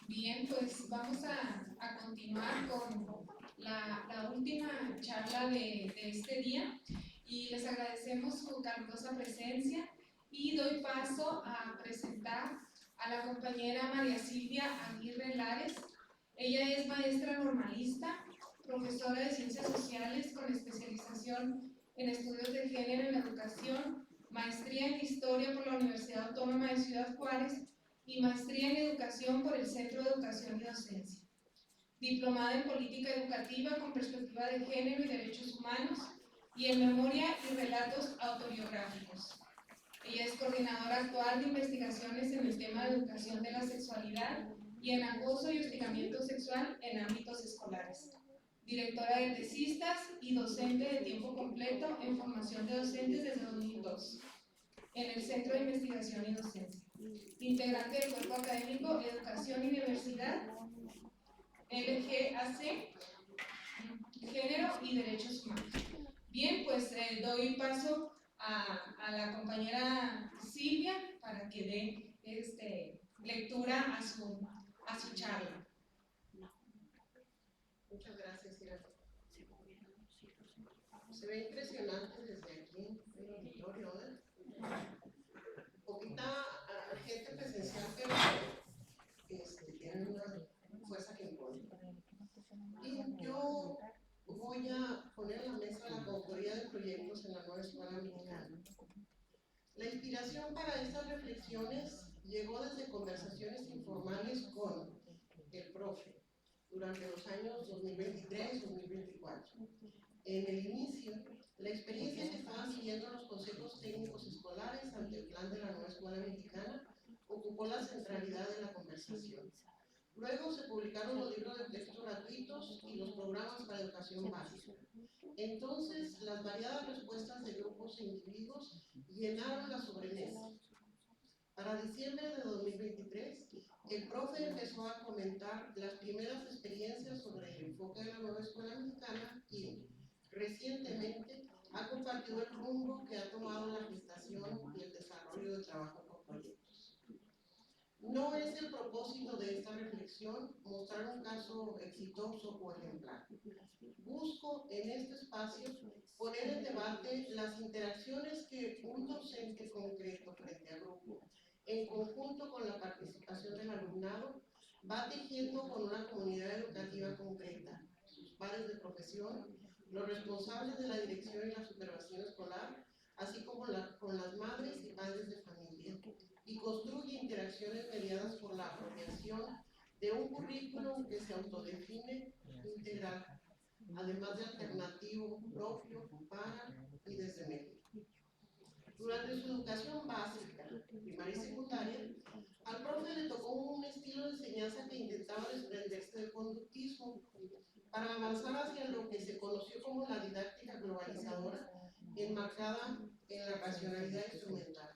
Bien, pues vamos a continuar con la última charla de este día y les agradecemos su calurosa presencia y doy paso a presentar a la compañera María Silvia Aguirre Lares. Ella es maestra normalista, profesora de Ciencias Sociales con especialización en estudios de género en educación, maestría en Historia por la Universidad Autónoma de Ciudad Juárez y maestría en Educación por el Centro de Educación y Docencia. Diplomada en Política Educativa con perspectiva de género y derechos humanos y en Memoria y Relatos Autobiográficos. Ella es coordinadora actual de investigaciones en el tema de educación de la sexualidad y en acoso y hostigamiento sexual en ámbitos escolares. Directora de tesistas y docente de tiempo completo en formación de docentes desde 2002 en el Centro de Investigación y Docencia. Integrante del cuerpo académico Educación y Diversidad, LGAC, Género y Derechos Humanos. Bien, pues doy paso a la compañera Silvia para que dé lectura a su charla. Muchas gracias, Ira. Se ve impresionante desde aquí el auditorio, ¿eh? Poquita gente presencial, pero tienen una fuerza que impone. Y yo voy a poner en la mesa la coautoría de proyectos en la nueva escuela mexicana. La inspiración para estas reflexiones llegó desde conversaciones informales con el profe durante los años 2023-2024. En el inicio, la experiencia que estaban siguiendo los consejos técnicos escolares ante el plan de la nueva escuela mexicana ocupó la centralidad de la conversación. Luego se publicaron los libros de texto gratuitos y los programas para educación básica. Entonces, las variadas respuestas de grupos e individuos llenaron la sobremesa. Para diciembre de 2023, el profe empezó a comentar las primeras experiencias sobre el enfoque de la nueva escuela mexicana y, recientemente, ha compartido el rumbo que ha tomado la gestación y el desarrollo de trabajo por proyectos. No es el propósito de esta reflexión mostrar un caso exitoso o ejemplar. Busco en este espacio poner en debate las interacciones que un docente concreto frente a grupo, en conjunto con la participación del alumnado, va tejiendo con una comunidad educativa concreta, sus pares de profesión, los responsables de la dirección y la supervisión escolar, así como con las madres y padres de familia, y construye interacciones mediadas por la apropiación de un currículum que se autodefine integral, además de alternativo propio para y desde México. Durante su educación básica, primaria y secundaria, al profe le tocó un estilo de enseñanza que intentaba desprenderse del conductismo para avanzar hacia lo que se conoció como la didáctica globalizadora, enmarcada en la racionalidad instrumental.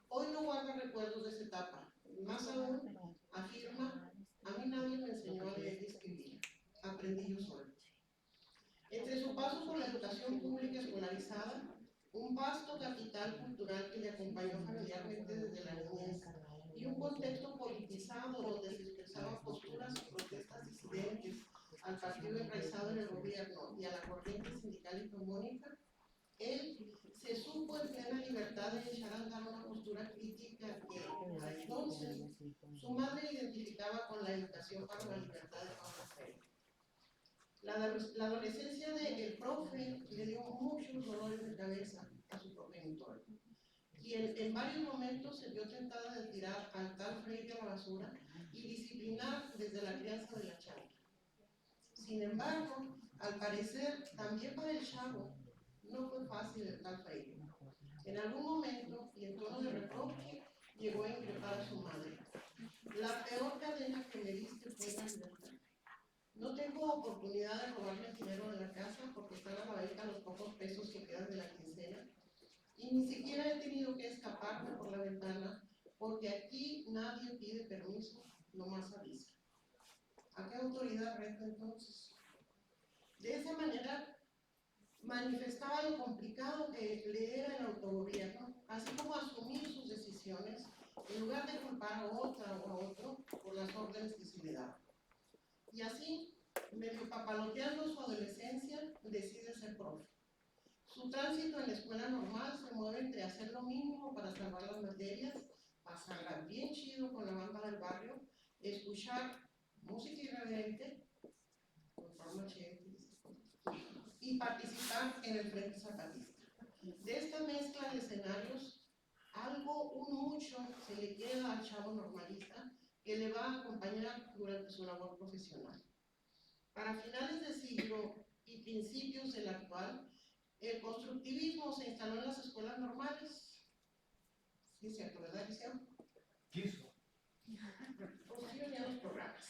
Hoy no guarda recuerdos de esa etapa, más aún afirma: a mí nadie me enseñó a leer y escribir, aprendí yo solo. Entre su paso por la educación pública escolarizada, un vasto capital cultural que le acompañó familiarmente desde la niñez y un contexto politizado donde se expresaban posturas y protestas disidentes al partido enraizado en el gobierno y a la corriente sindical hegemónica, él se supo en plena libertad de echar a andar una postura crítica que, para entonces, su madre identificaba con la educación para la libertad de Paulo Freire. La adolescencia del profe le dio muchos dolores de cabeza a su progenitor, quien en varios momentos se vio tentada de tirar al tal Freire a la basura y disciplinar desde la crianza de la chancla. Sin embargo, al parecer, también para el chavo, no fue fácil el tal Freire. En algún momento, y en tono de reproche, llegó a increpar a su madre: la peor cadena que me diste fue la libertad. No tengo oportunidad de robarme el dinero de la casa porque están a la venta los pocos pesos que quedan de la quincena. Y ni siquiera he tenido que escaparme por la ventana porque aquí nadie pide permiso, nomás avisa. ¿A qué autoridad reta entonces? De esa manera manifestaba lo complicado que le era el autogobierno, así como asumir sus decisiones en lugar de culpar a otra o a otro por las órdenes que se le daban. Y así, medio papaloteando su adolescencia, decide ser profe. Su tránsito en la escuela normal se mueve entre hacer lo mínimo para salvar las materias, pasarla bien chido con la banda del barrio, escuchar música irreverente, con forma chévere, y participar en el Frente Zapatista. De esta mezcla de escenarios, un mucho se le queda al chavo normalista que le va a acompañar durante su labor profesional. Para finales del siglo y principios del actual, el constructivismo se instaló en las escuelas normales. Sí, es cierto, ¿verdad, Liceo? Quiso. Pues sí, venían los programas.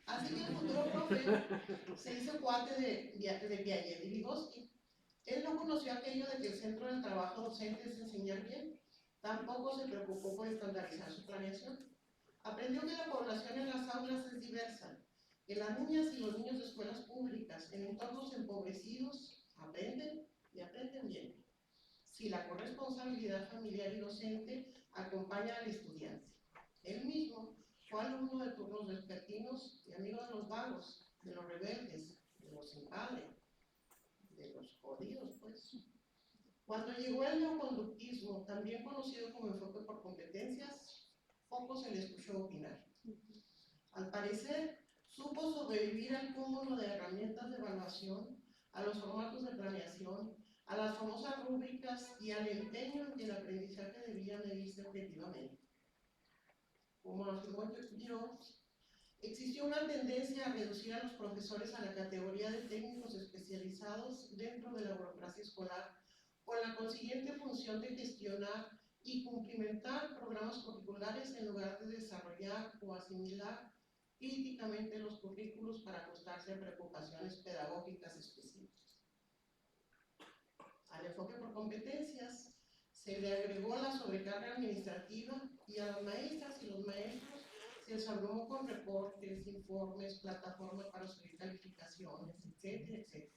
Así que el futuro profe se hizo cuate de Piaget y Vygotsky. Él no conoció aquello de que el centro del trabajo docente es enseñar bien. Tampoco se preocupó por estandarizar su planeación. Aprendió que la población en las aulas es diversa, que las niñas y los niños de escuelas públicas en entornos empobrecidos aprenden y aprenden bien, si la corresponsabilidad familiar y docente acompaña al estudiante. Él mismo fue alumno de turnos vespertinos y amigo de los vagos, de los rebeldes, de los sin padre, de los jodidos, pues. Cuando llegó el neoconductismo, también conocido como enfoque por competencias, poco se le escuchó opinar. Al parecer, supo sobrevivir al cúmulo de herramientas de evaluación, a los formatos de planeación, a las famosas rúbricas y al empeño en que el aprendizaje debía medirse objetivamente. Como afirmó yo, existió una tendencia a reducir a los profesores a la categoría de técnicos especializados dentro de la burocracia escolar, con la consiguiente función de gestionar y cumplimentar programas curriculares en lugar de desarrollar o asimilar críticamente los currículos para ajustarse a preocupaciones pedagógicas específicas. Al enfoque por competencias se le agregó la sobrecarga administrativa y a las maestras y los maestros se les abrumó con reportes, informes, plataformas para subir calificaciones, etcétera, etcétera.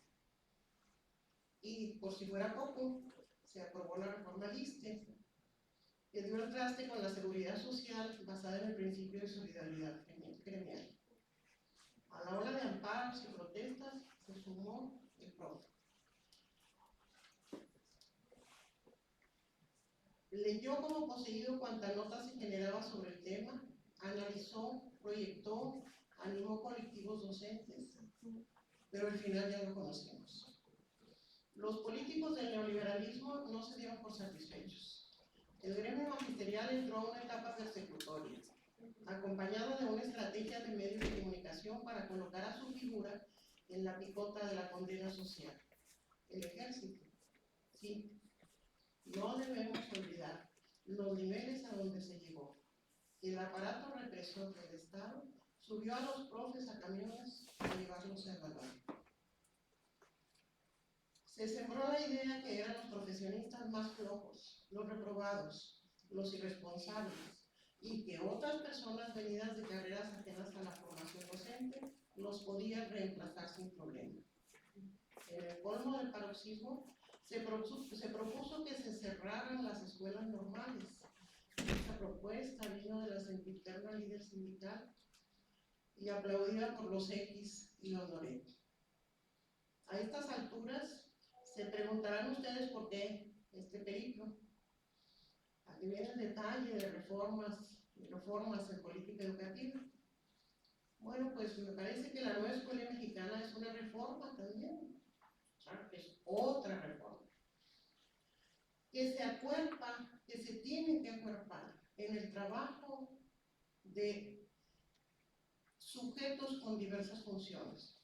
Y por si fuera poco, se aprobó la reforma LISTE, que dio el traste con la seguridad social basada en el principio de solidaridad gremial. A la ola de amparos y protestas se sumó el profe. Leyó como poseído cuanta nota se generaba sobre el tema, analizó, proyectó, animó colectivos docentes, pero al final ya lo conocemos. Los políticos del neoliberalismo no se dieron por satisfechos. El gremio magisterial entró a una etapa persecutoria, acompañada de una estrategia de medios de comunicación para colocar a su figura en la picota de la condena social. El ejército, sí. No debemos olvidar los niveles a donde se llegó. El aparato represor del Estado subió a los profes a camiones a llevarlos a evaluar. Se sembró la idea que eran los profesionistas más flojos, los reprobados, los irresponsables, y que otras personas venidas de carreras ajenas a la formación docente los podían reemplazar sin problema. En el colmo del paroxismo, se propuso que se cerraran las escuelas normales. Esta propuesta vino de la sempiterna líder sindical y aplaudida por los X y los Loreto. A estas alturas, se preguntarán ustedes por qué este periplo. Aquí viene el detalle de reformas en política educativa. Bueno, pues me parece que la nueva escuela mexicana es una reforma también. Es otra reforma que se acuerpa, que se tiene que acuerpar en el trabajo de sujetos con diversas funciones,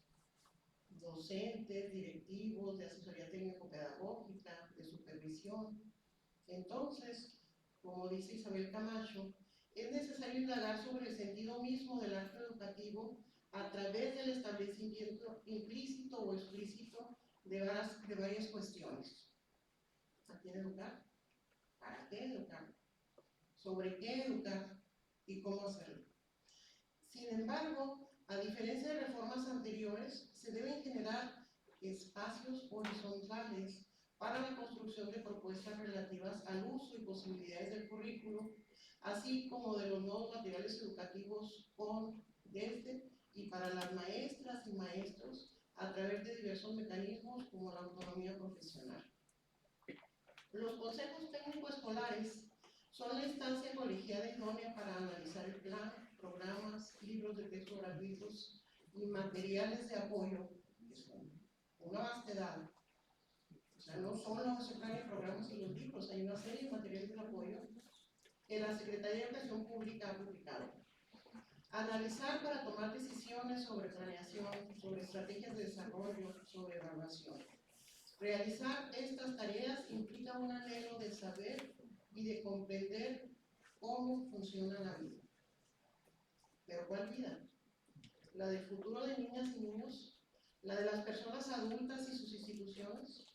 docentes, directivos, de asesoría técnico-pedagógica, de supervisión. Entonces, como dice Isabel Camacho, es necesario indagar sobre el sentido mismo del acto educativo a través del establecimiento implícito o explícito de varias cuestiones. ¿A quién educar? ¿Para qué educar? ¿Sobre qué educar? ¿Y cómo hacerlo? Sin embargo, a diferencia de reformas anteriores, se deben generar espacios horizontales para la construcción de propuestas relativas al uso y posibilidades del currículo así como de los nuevos materiales educativos con, desde y para las maestras y maestros a través de diversos mecanismos como la autonomía profesional. Los consejos técnicos escolares son la instancia colegiada idónea para analizar el plan, programas, libros de texto gratuitos y materiales de apoyo, que son una vastedad. O sea, no solo ese plan y programas y los libros, hay una serie de materiales de apoyo que la Secretaría de Educación Pública ha publicado. Analizar para tomar decisiones sobre planeación, sobre estrategias de desarrollo, sobre evaluación. Realizar estas tareas implica un anhelo de saber y de comprender cómo funciona la vida. ¿Pero cuál vida? ¿La del futuro de niñas y niños? ¿La de las personas adultas y sus instituciones?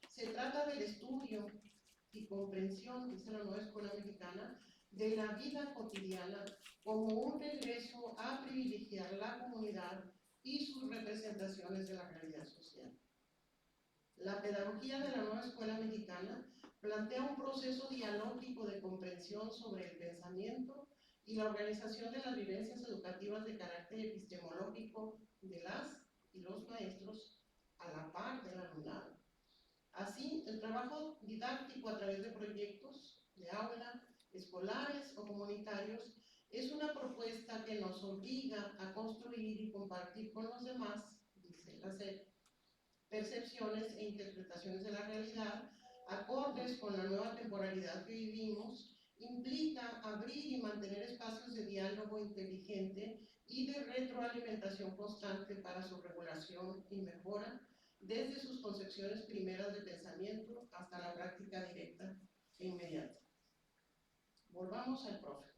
Se trata del estudio y comprensión, dice la Nueva Escuela Mexicana, de la vida cotidiana como un regreso a privilegiar la comunidad y sus representaciones de la realidad social. La pedagogía de la Nueva Escuela Mexicana plantea un proceso dialógico de comprensión sobre el pensamiento y la organización de las vivencias educativas de carácter epistemológico de las y los maestros a la par del alumnado. Así, el trabajo didáctico a través de proyectos de aula, escolares o comunitarios, es una propuesta que nos obliga a construir y compartir con los demás, dice la SEP, percepciones e interpretaciones de la realidad, acordes con la nueva temporalidad que vivimos, implica abrir y mantener espacios de diálogo inteligente y de retroalimentación constante para su regulación y mejora, desde sus concepciones primeras de pensamiento hasta la práctica directa e inmediata. Volvamos al profe.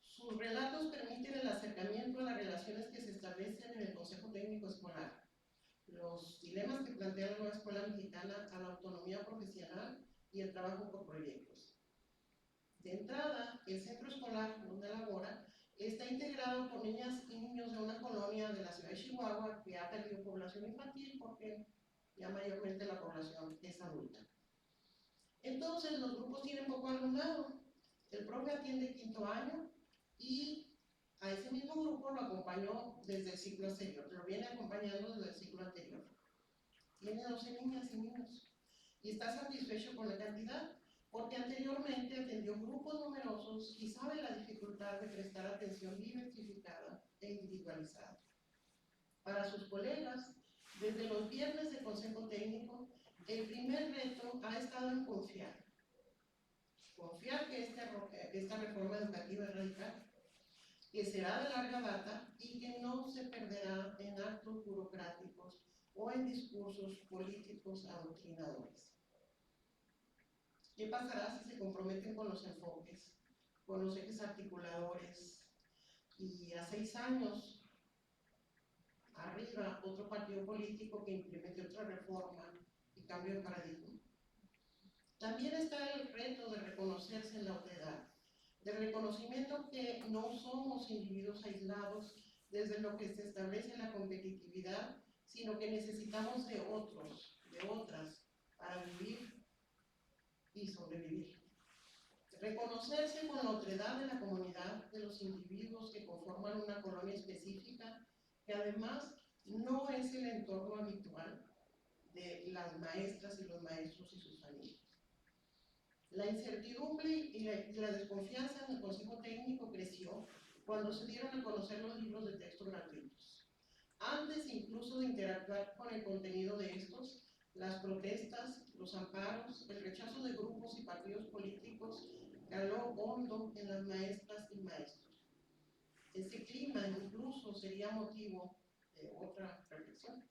Sus relatos permiten el acercamiento a las relaciones que se establecen en el Consejo Técnico Escolar, los dilemas que plantea la Nueva Escuela Mexicana a la autonomía profesional y el trabajo por proyectos. De entrada, el centro escolar donde labora está integrado por niñas y niños de una colonia de la ciudad de Chihuahua que ha perdido población infantil porque ya mayormente la población es adulta. Entonces, los grupos tienen poco alumnado. El profe atiende quinto año y a ese mismo grupo lo acompañó desde el ciclo anterior, lo viene acompañando desde el ciclo anterior. Tiene 12 niñas y niños y está satisfecho con la cantidad porque anteriormente atendió grupos numerosos y sabe la dificultad de prestar atención diversificada e individualizada. Para sus colegas, desde los viernes de consejo técnico, el primer reto ha estado en confiar. Confiar que esta reforma educativa es radical, que será de larga data y que no se perderá en actos burocráticos o en discursos políticos adoctrinadores. ¿Qué pasará si se comprometen con los enfoques, con los ejes articuladores y a 6 años arriba otro partido político que implemente otra reforma y cambio de paradigma? También está el reto de reconocerse en la otredad, del reconocimiento que no somos individuos aislados desde lo que se establece la competitividad, sino que necesitamos de otros, de otras, para vivir y sobrevivir. Reconocerse con la otredad de la comunidad, de los individuos que conforman una colonia específica, que además no es el entorno habitual de las maestras y los maestros y sus familias. La incertidumbre y la desconfianza en el Consejo Técnico creció cuando se dieron a conocer los libros de texto gratuitos. Antes incluso de interactuar con el contenido de estos, las protestas, los amparos, el rechazo de grupos y partidos políticos caló hondo en las maestras y maestros. Este clima incluso sería motivo de otra reflexión.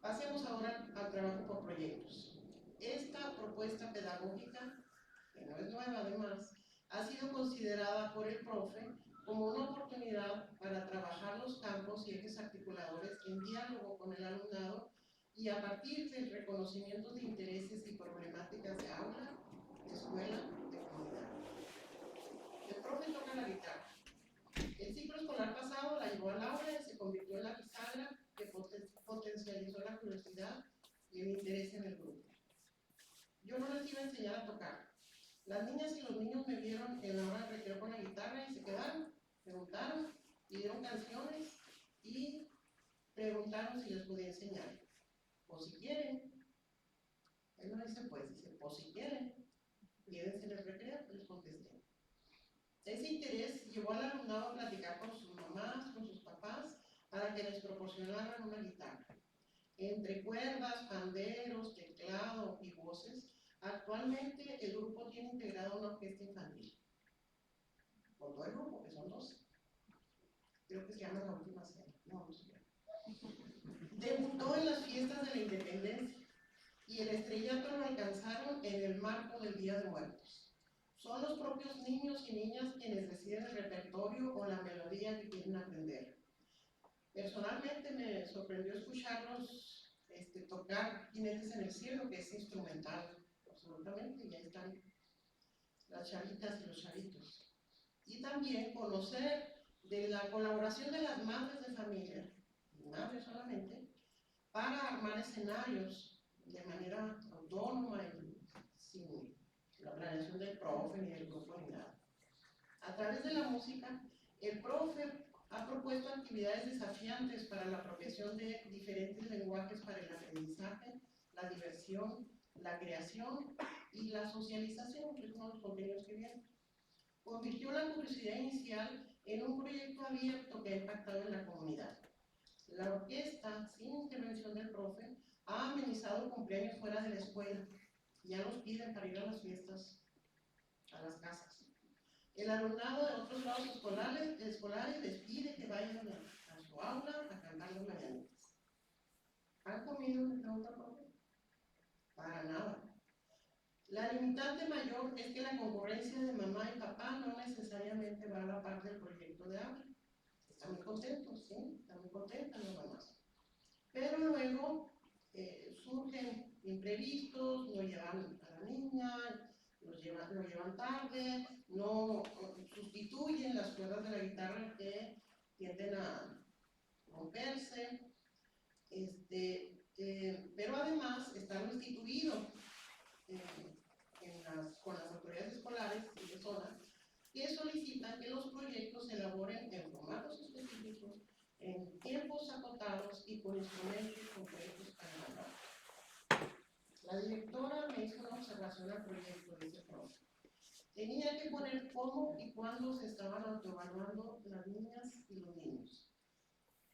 Pasemos ahora al trabajo por proyectos. Esta propuesta pedagógica, que no es nueva además, ha sido considerada por el profe como una oportunidad para trabajar los campos y ejes articuladores en diálogo con el alumnado y a partir del reconocimiento de intereses y problemáticas de aula, de escuela, de comunidad. El profe toca la guitarra. El ciclo escolar pasado la llevó al aula y se convirtió en la bisagra que potencializó la curiosidad y el interés en el grupo. Yo no les iba a enseñar a tocar, Las niñas y los niños me vieron en la hora de recreo con la guitarra y se quedaron, preguntaron, pidieron canciones y preguntaron si les podía enseñar. O si quieren. Él no dice pues, dice, o si quieren. Quédense en el recreo, les contesté. Ese interés llevó al alumnado a platicar con sus mamás, con sus papás, para que les proporcionaran una guitarra. Entre cuerdas, panderos, teclado y voces, actualmente el grupo tiene integrado una orquesta infantil. Con todo el grupo, que son 12. Creo que se llama La Última Cena. No sé. Debutó en las fiestas de la Independencia y el estrellato lo alcanzaron en el marco del Día de Muertos. Son los propios niños y niñas quienes deciden el repertorio o la melodía que quieren aprender. Personalmente me sorprendió escucharlos tocar Jinetes en el Cielo, que es instrumental, absolutamente, y ahí están las chavitas y los chavitos. Y también conocer de la colaboración de las madres de familia, madres solamente, para armar escenarios de manera autónoma y sin la planeación del profe ni del grupo ni nada. A través de la música, el profe ha propuesto actividades desafiantes para la apropiación de diferentes lenguajes para el aprendizaje, la diversión, la creación y la socialización, que es uno de los contenidos que vienen. Convirtió la curiosidad inicial en un proyecto abierto que ha impactado en la comunidad. La orquesta, sin intervención del profe, ha amenizado cumpleaños fuera de la escuela. Ya los piden para ir a las fiestas, a las casas. El alumnado de otros grados escolares les pide que vayan a su aula a cantar las mañanitas. ¿Han comido? Me pregunta el profe. Para nada. La limitante mayor es que la concurrencia de mamá y papá no necesariamente va a la par del proyecto de aula. Están muy contentos, ¿sí? Están muy contentas las mamás. Pero luego surgen imprevistos, no llevan a la niña, lo llevan tarde, no sustituyen las cuerdas de la guitarra que tienden a romperse, pero además está lo instituido con las autoridades escolares y de zona, que solicitan que los proyectos se elaboren en formatos específicos, en tiempos acotados y con instrumentos concretos para lograr. La directora me hizo una observación al proyecto, dice profe. Tenía que poner cómo y cuándo se estaban autoevaluando las niñas y los niños.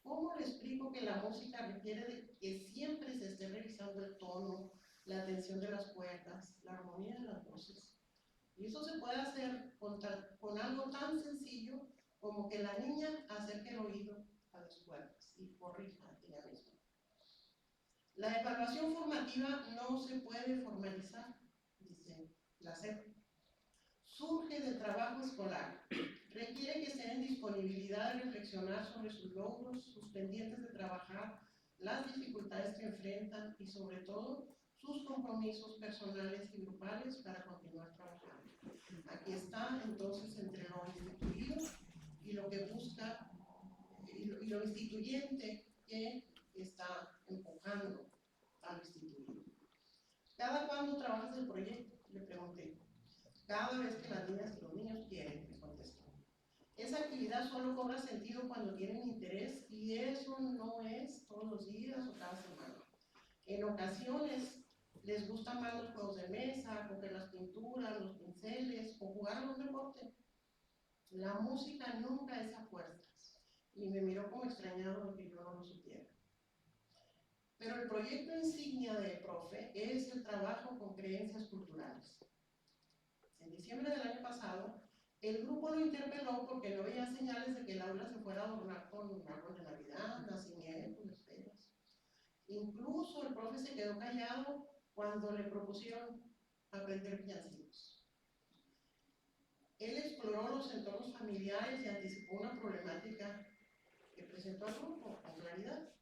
¿Cómo le explico que la música requiere de que siempre se esté revisando el tono, la tensión de las cuerdas, la armonía de las voces? Y eso se puede hacer con algo tan sencillo como que la niña acerque el oído a las cuerdas y corrija ella misma. La evaluación formativa no se puede formalizar, dice la SEP. Surge del trabajo escolar. Requiere que estén en disponibilidad de reflexionar sobre sus logros, sus pendientes de trabajar, las dificultades que enfrentan y sobre todo sus compromisos personales y grupales para continuar trabajando. Aquí está entonces entre lo instituido y lo que busca y lo instituyente que está empujando al instituido. ¿Cada cuándo trabajas el proyecto? Le pregunté. Cada vez que las niñas y los niños quieren, me contestó. Esa actividad solo cobra sentido cuando tienen interés y eso no es todos los días o cada semana. En ocasiones les gustan más los juegos de mesa, coger las pinturas, los pinceles o jugar a un deporte. La música nunca es a fuerzas y me miró como extrañado de que yo no lo supiera. Pero el proyecto insignia del profe es el trabajo con creencias culturales. En diciembre del año pasado, el grupo lo interpeló porque no veía señales de que el aula se fuera a adornar con un árbol de Navidad, nacimientos, esferas. Incluso el profe se quedó callado cuando le propusieron aprender villancicos. Él exploró los entornos familiares y anticipó una problemática que presentó al grupo con claridad.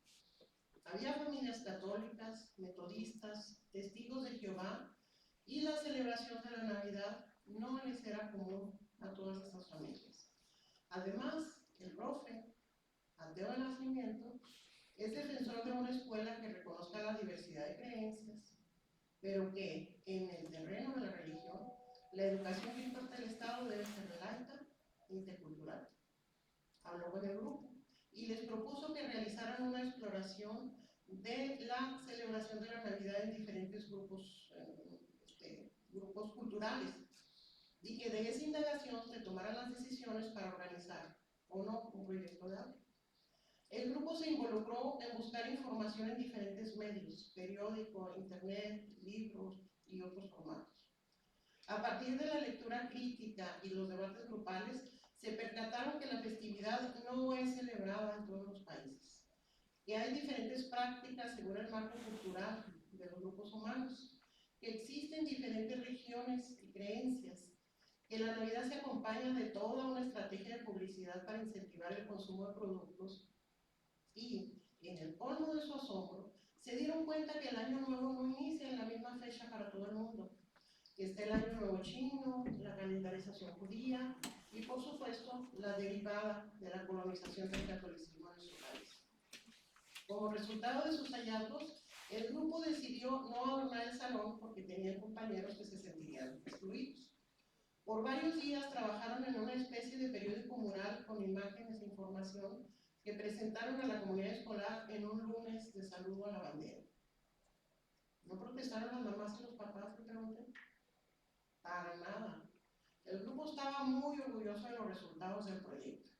Había familias católicas, metodistas, testigos de Jehová, y la celebración de la Navidad no les era común a todas estas familias. Además, el profe, ateo de nacimiento, es defensor de una escuela que reconozca la diversidad de creencias, pero que en el terreno de la religión La educación que imparte el Estado debe ser laica e intercultural. Habló con el grupo y les propuso que realizaran una exploración de la celebración de la Navidad en diferentes grupos, grupos culturales, y que de esa indagación se tomaran las decisiones para organizar o no un proyecto de aula. El grupo se involucró en buscar información en diferentes medios, periódico, internet, libros y otros formatos. A partir de la lectura crítica y los debates grupales, se percataron que la festividad no es celebrada en todos los países, que hay diferentes prácticas según el marco cultural de los grupos humanos, que existen diferentes regiones y creencias, que la Navidad se acompaña de toda una estrategia de publicidad para incentivar el consumo de productos y, en el colmo de su asombro, se dieron cuenta que el Año Nuevo no inicia en la misma fecha para todo el mundo, que está el Año Nuevo chino, la calendarización judía y, por supuesto, la derivada de la colonización del catolicismo en su país. Como resultado de sus hallazgos, el grupo decidió no adornar el salón porque tenían compañeros que se sentirían excluidos. Por varios días trabajaron en una especie de periódico mural con imágenes e información que presentaron a la comunidad escolar en un lunes de saludo a la bandera. ¿No protestaron las mamás y los papás, me pregunté? Para nada. El grupo estaba muy orgulloso de los resultados del proyecto.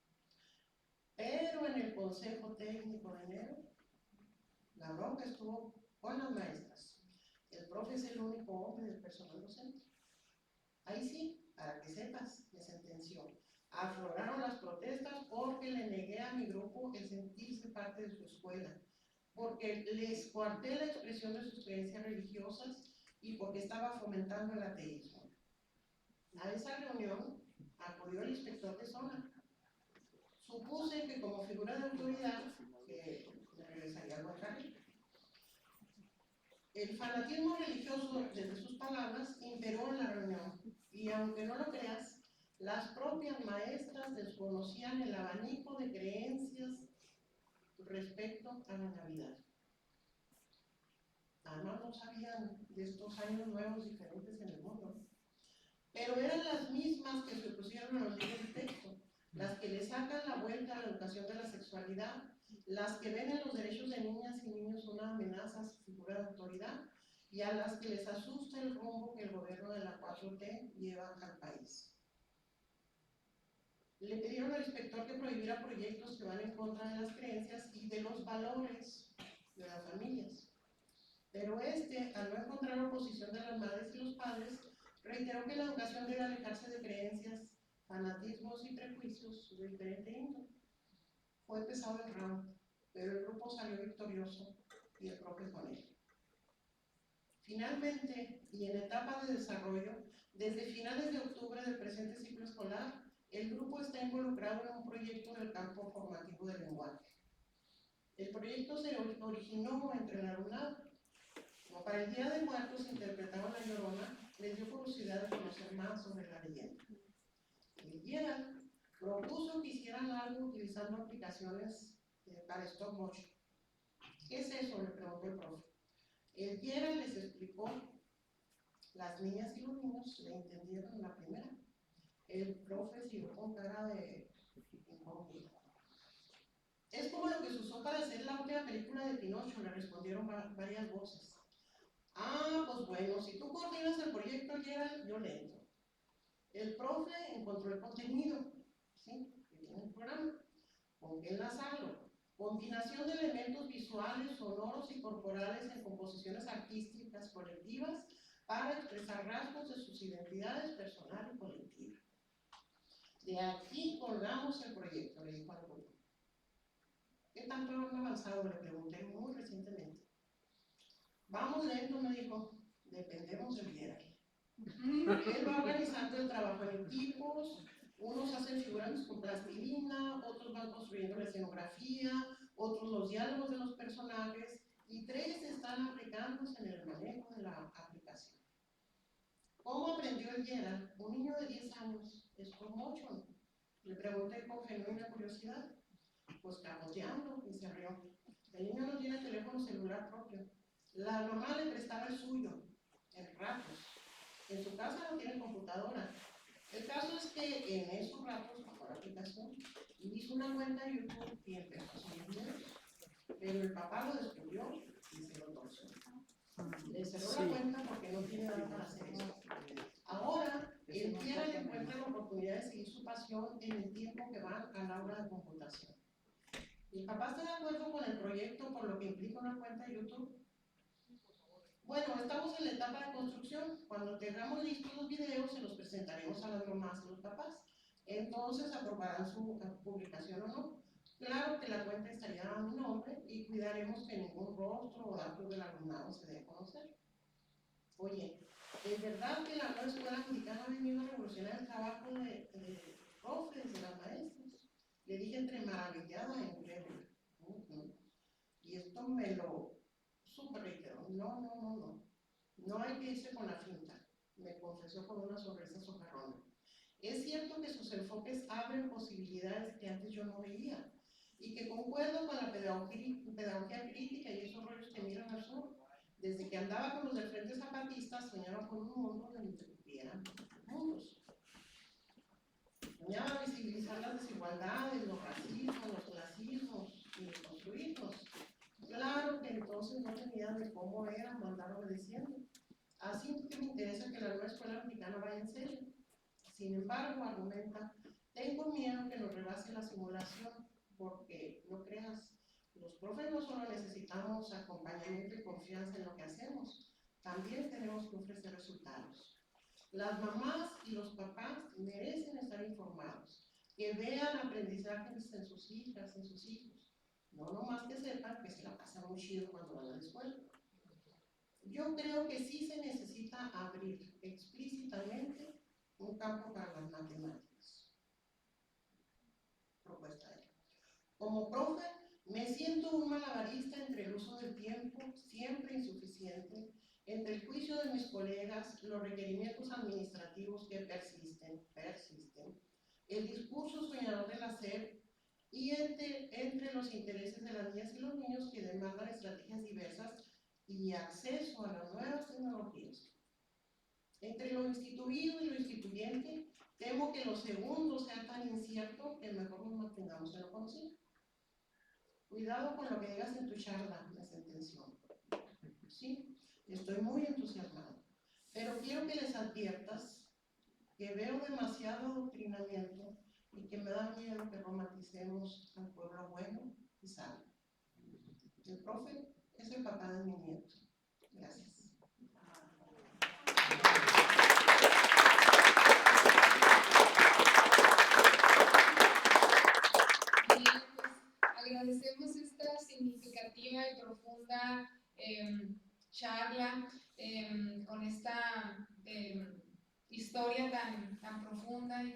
Pero en el consejo técnico de enero, la bronca estuvo con las maestras. El profe es el único hombre del personal docente. Ahí sí, para que sepas, me sentenció. Afloraron las protestas porque le negué a mi grupo el sentirse parte de su escuela, porque les coarté la expresión de sus creencias religiosas y porque estaba fomentando el ateísmo. A esa reunión acudió el inspector de zona. Supuse que como figura de autoridad, que me regresaría al buen carril. El fanatismo religioso, desde sus palabras, imperó en la reunión, y aunque no lo creas, las propias maestras desconocían el abanico de creencias respecto a la Navidad. Además no sabían de estos años nuevos diferentes en el mundo, pero eran las mismas que se opusieron a los libros de texto, las que le sacan la vuelta a la educación de la sexualidad, las que ven en los derechos de niñas y niños una amenaza a su figura de autoridad, y a las que les asusta el rumbo que el gobierno de la 4T lleva al país. Le pidieron al inspector que prohibiera proyectos que van en contra de las creencias y de los valores de las familias. Pero al no encontrar oposición de las madres y los padres, reiteró que la educación debe alejarse de creencias, fanatismos y prejuicios de diferente índole. Fue pesado el round, pero el grupo salió victorioso y el profe con él. Finalmente, y en etapa de desarrollo, desde finales de octubre del presente ciclo escolar, el grupo está involucrado en un proyecto del campo formativo del lenguaje. El proyecto se originó entre el alumnado. Como para el Día de Muertos interpretaban La Llorona, les dio curiosidad de conocer más sobre la leyenda. El Gerald propuso que hicieran algo utilizando aplicaciones para stop motion. ¿Qué es eso?, le preguntó el profe. El Gerald les explicó, las niñas y los niños le entendieron la primera. El profe siguió con cara de incógnito. Es como lo que se usó para hacer la última película de Pinocho, le respondieron varias voces. Ah, pues bueno, si tú coordinas el proyecto, Gerald, yo le entro. El profe encontró el contenido, ¿sí?, que tiene el programa. ¿Con qué enlazarlo? Combinación de elementos visuales, sonoros y corporales en composiciones artísticas colectivas para expresar rasgos de sus identidades personal y colectiva. De aquí colgamos el proyecto, le dijo al grupo. ¿Qué tanto han avanzado?, le pregunté muy recientemente. Vamos lento, me dijo, dependemos del Gerald. Él va organizando el trabajo en equipos, unos hacen figuras con plastilina, otros van construyendo la escenografía, otros los diálogos de los personajes, y 3 están aplicándose en el manejo de la aplicación. ¿Cómo aprendió el Gerald? Un niño de 10 años, stop motion. Le pregunté con genuina curiosidad. Pues capoteando, y se rió. El niño no tiene teléfono celular propio. La mamá le prestaba el suyo, en ratos. En su casa no tiene computadora. El caso es que en esos ratos, bajo la aplicación, hizo una cuenta de YouTube y empezó a subir videos. Pero el papá lo descubrió y se lo torció. Le cerró la cuenta porque no tiene nada para hacer eso. Ahora, él quiere le encuentra la oportunidad de seguir su pasión en el tiempo que va a la aula de computación. ¿El papá está de acuerdo con el proyecto por lo que implica una cuenta de YouTube? Bueno, estamos en la etapa de construcción. Cuando tengamos listos los videos, se los presentaremos a las mamás y los papás. Entonces, aprobarán su publicación o no. Claro que la cuenta estaría a mi nombre y cuidaremos que ningún rostro o datos del alumnado se dé a conocer. Oye, ¿es verdad que la nueva escuela mexicana ha venido a revolucionar el trabajo de profes, de las maestras? Le dije entre maravillada e incrédula. Y esto me lo súper reiteró. No. No hay que irse con la finta, me confesó con una sonrisa socarrona. Es cierto que sus enfoques abren posibilidades que antes yo no veía y que concuerdo con la pedagogía crítica y esos rollos que miran al sur. Desde que andaba con los del Frente Zapatista, soñaba con un mundo donde tuvieran mundos. Soñaba visibilizar las desigualdades, los racismos, los clasismos y construirlos. Claro que entonces no tenía de cómo era mandar obedeciendo. Así que me interesa que la nueva escuela mexicana vaya en serio. Sin embargo, argumenta, tengo miedo que nos rebase la simulación, porque no creas, los profes no solo necesitamos acompañamiento y confianza en lo que hacemos, también tenemos que ofrecer resultados. Las mamás y los papás merecen estar informados, que vean aprendizajes en sus hijas, en sus hijos, no nomás que sepan que se la pasan muy chido cuando van a la escuela. Yo creo que sí se necesita abrir explícitamente un campo para las matemáticas. Propuesta de él. Como profe, me siento un malabarista entre el uso del tiempo, siempre insuficiente, entre el juicio de mis colegas, los requerimientos administrativos que persisten, el discurso soñador del hacer y entre los intereses de las niñas y los niños que demandan estrategias diversas y acceso a las nuevas tecnologías. Entre lo instituido y lo instituyente, temo que lo segundo sea tan incierto que mejor nos mantengamos en lo conocido. Cuidado con lo que digas en tu charla, me sentenció. Sí, estoy muy entusiasmado, pero quiero que les adviertas que veo demasiado adoctrinamiento y que me da miedo que romanticemos al pueblo bueno y sano. El profe es el papá de mi nieto. Gracias. Bien, pues agradecemos esta significativa y profunda charla con esta historia tan profunda y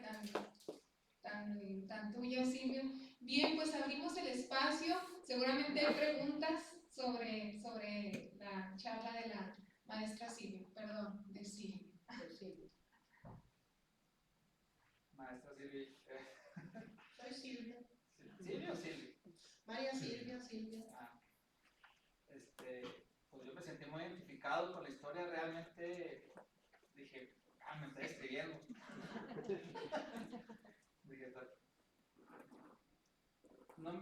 tan tuya, Silvia. Bien, pues abrimos el espacio. Seguramente hay preguntas sobre la charla de la maestra Silvia, perdón, de Silvia. Maestra Silvia. Soy Silvia. ¿Silvia o Silvia? María Silvia, Silvia. Pues yo me sentí muy identificado con la historia, realmente dije, me estoy escribiendo. Dije, no,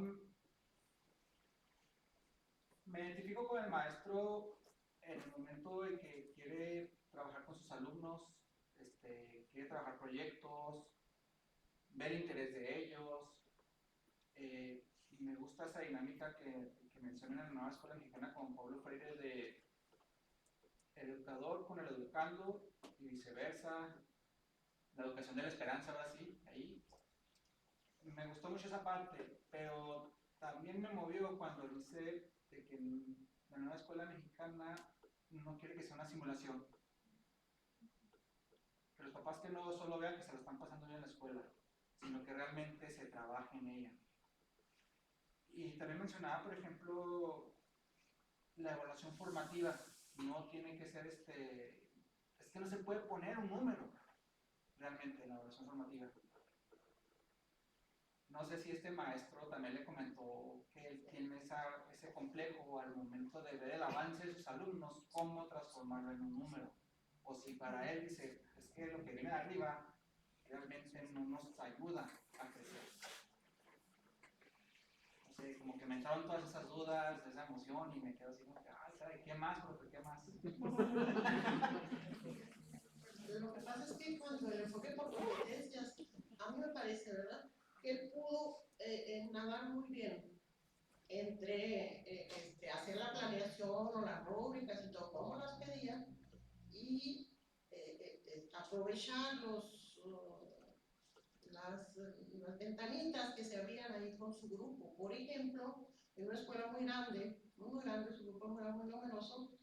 me identifico con el maestro en el momento en que quiere trabajar con sus alumnos, quiere trabajar proyectos, ver interés de ellos. Me gusta esa dinámica que mencionan en la nueva escuela mexicana con Pablo Freire de el educador con el educando y viceversa, la educación de la esperanza, ahora sí, ahí. Me gustó mucho esa parte, pero también me movió cuando dice de que la nueva escuela mexicana no quiere que sea una simulación. Que los papás que no solo vean que se lo están pasando bien en la escuela, sino que realmente se trabaje en ella. Y también mencionaba, por ejemplo, la evaluación formativa. No tiene que ser es que no se puede poner un número realmente en la evaluación formativa. No sé si este maestro también le comentó que él tiene ese complejo al momento de ver el avance de sus alumnos, cómo transformarlo en un número. o si para él dice, es que lo que viene de arriba realmente no nos ayuda a crecer. No sé, como que me entraron todas esas dudas, esa emoción y me quedo así como que, ay, ¿sabe qué más, profe? ¿Qué más? Lo que pasa es que cuando el enfoque por competencias, a mí me parece, ¿verdad?, que él pudo nadar muy bien entre hacer la planeación o las rúbricas y todo como las pedía y aprovechar las ventanitas que se abrían ahí con su grupo. Por ejemplo, en una escuela muy grande, su grupo era muy numeroso,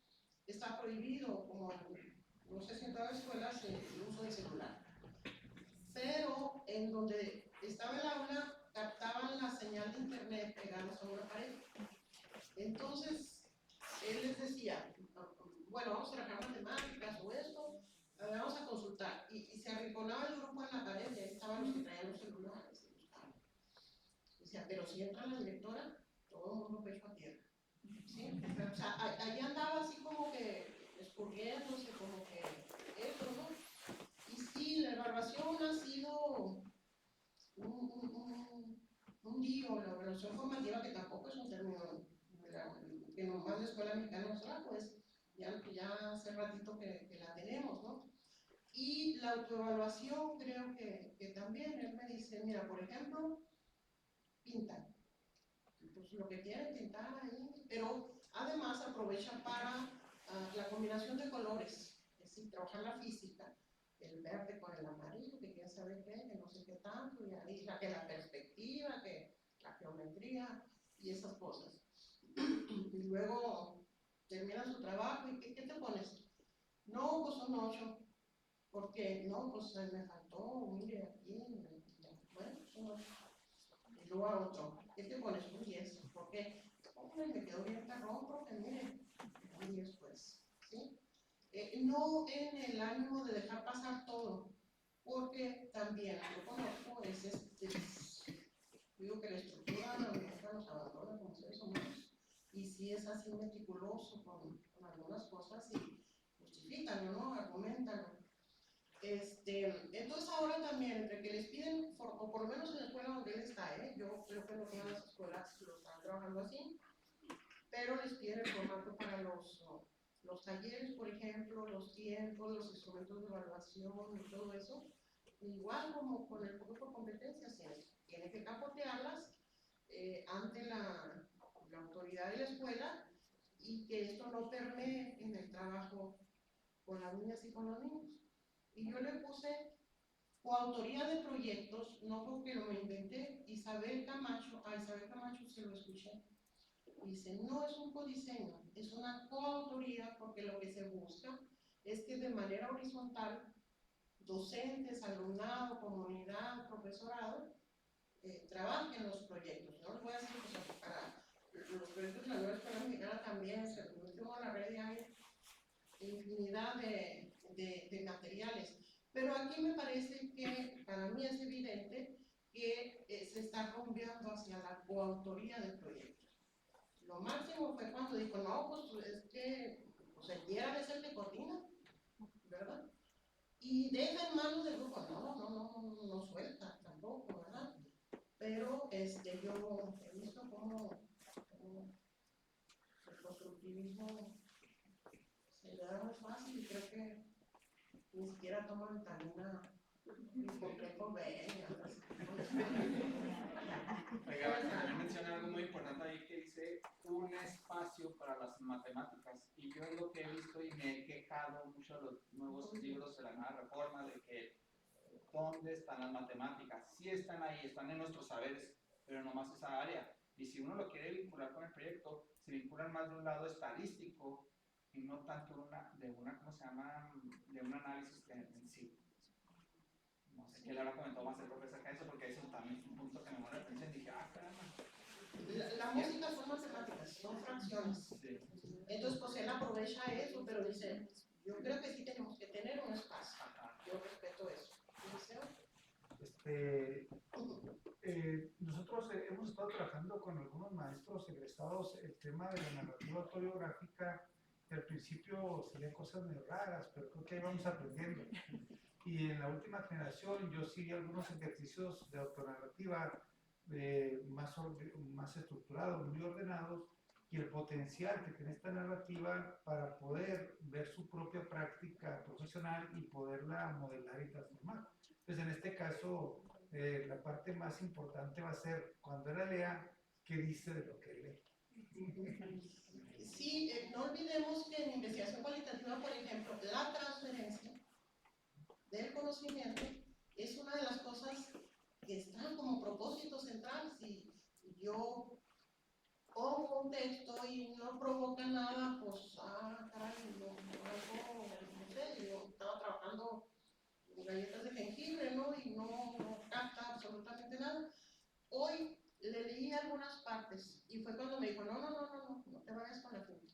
está prohibido, como no sé si en todas las escuelas, el uso del celular. Pero en donde estaba el aula, captaban la señal de internet pegadas a una pared. Entonces, él les decía, bueno, vamos a trabajar matemáticas o esto, vamos a consultar. Y se arrinconaba el grupo en la pared y ahí estaban los que traían los celulares. Decía, pero si entra la directora, todo el mundo pecho a tierra. ¿Sí? O sea, ahí andaba así como que escurriéndose, como que eso, ¿no? Y sí, la evaluación ha sido un lío, la evaluación formativa, que tampoco es un término que nomás la escuela mexicana nos da, pues ya hace ratito que la tenemos, ¿no? Y la autoevaluación creo que también, él me dice, mira, por ejemplo, pinta, pues lo que quieren pintar ahí, pero además aprovecha para la combinación de colores, es decir, trabajar la física, el verde con el amarillo, que quién sabe qué, que no sé qué tanto, y ahí que la perspectiva, que la geometría y esas cosas. Y luego termina su trabajo y ¿qué te pones? No, pues un 8. ¿Por qué? No, pues me faltó, mire aquí, bueno, pues un 8. Y luego a otro, ¿qué te pones? Un 10. ¿Por qué? Hombre, me quedó bien carrón, porque mire, un 10 pues, ¿sí? No en el ánimo de dejar pasar todo, porque también yo conozco digo que la estructura nunca nos abandona como seres humanos, y si es así meticuloso con algunas cosas y justifican, ¿no? Argumentan. Entonces ahora también, entre que les piden, o por lo menos en la escuela donde él está, yo creo que no todas las escuelas lo están trabajando así, pero les piden el formato para los talleres, por ejemplo, los tiempos, los instrumentos de evaluación y todo eso, igual como con el enfoque por competencias, tiene que capotearlas ante la autoridad de la escuela y que esto no permee en el trabajo con las niñas y con los niños. Y yo le puse coautoría de proyectos, no porque lo inventé, Isabel Camacho se lo escuché. Dice, no es un codiseño, es una coautoría, porque lo que se busca es que de manera horizontal docentes, alumnado, comunidad, profesorado, trabajen los proyectos. No les voy a decir que para los proyectos de la nueva escuela mexicana también se metió a la red y hay infinidad de materiales. Pero aquí me parece que, para mí es evidente que se está rompiendo hacia la coautoría del proyecto. Lo máximo fue cuando dijo, no, pues es que pues el DIERA es el que coordina, ¿verdad? Y deja en manos del grupo, no suelta tampoco, ¿verdad? Pero yo he visto cómo el constructivismo se le da muy fácil y creo que ni siquiera toma vitamina y complejo B. Oiga, también menciona algo muy importante ahí que dice un espacio para las matemáticas, y yo es lo que he visto y me he quejado mucho de los nuevos libros de la nueva reforma de que ¿dónde están las matemáticas? Sí están ahí, están en nuestros saberes, pero nomás esa área. Y si uno lo quiere vincular con el proyecto, se vinculan más de un lado estadístico y no tanto ¿cómo se llama? De un análisis en sí. No sé qué le habrá comentado más el profesor acerca de eso, porque eso también es un punto que me llamó la atención y dije, caramba. La música son matemáticas, son fracciones. Sí. Entonces, pues él aprovecha eso, pero dice, yo creo que sí tenemos que tener un espacio. Yo respeto eso. Nosotros hemos estado trabajando con algunos maestros egresados el tema de la narrativa autobiográfica que al principio salían cosas muy raras, pero creo que ahí vamos aprendiendo. Y en la última generación yo sí vi algunos ejercicios de autonarrativa más estructurados, muy ordenados, y el potencial que tiene esta narrativa para poder ver su propia práctica profesional y poderla modelar y transformar. Pues en este caso, la parte más importante va a ser cuando él lea, qué dice de lo que lee. Sí, no olvidemos que en investigación cualitativa, por ejemplo, la transferencia del conocimiento es una de las cosas que están como propósito central. Si yo pongo un texto y no provoca nada, pues, caray, no sé, yo estaba trabajando en galletas de jengibre, ¿no? Y no capta absolutamente nada. Hoy le leí algunas partes y fue cuando me dijo, no te vayas con la finta.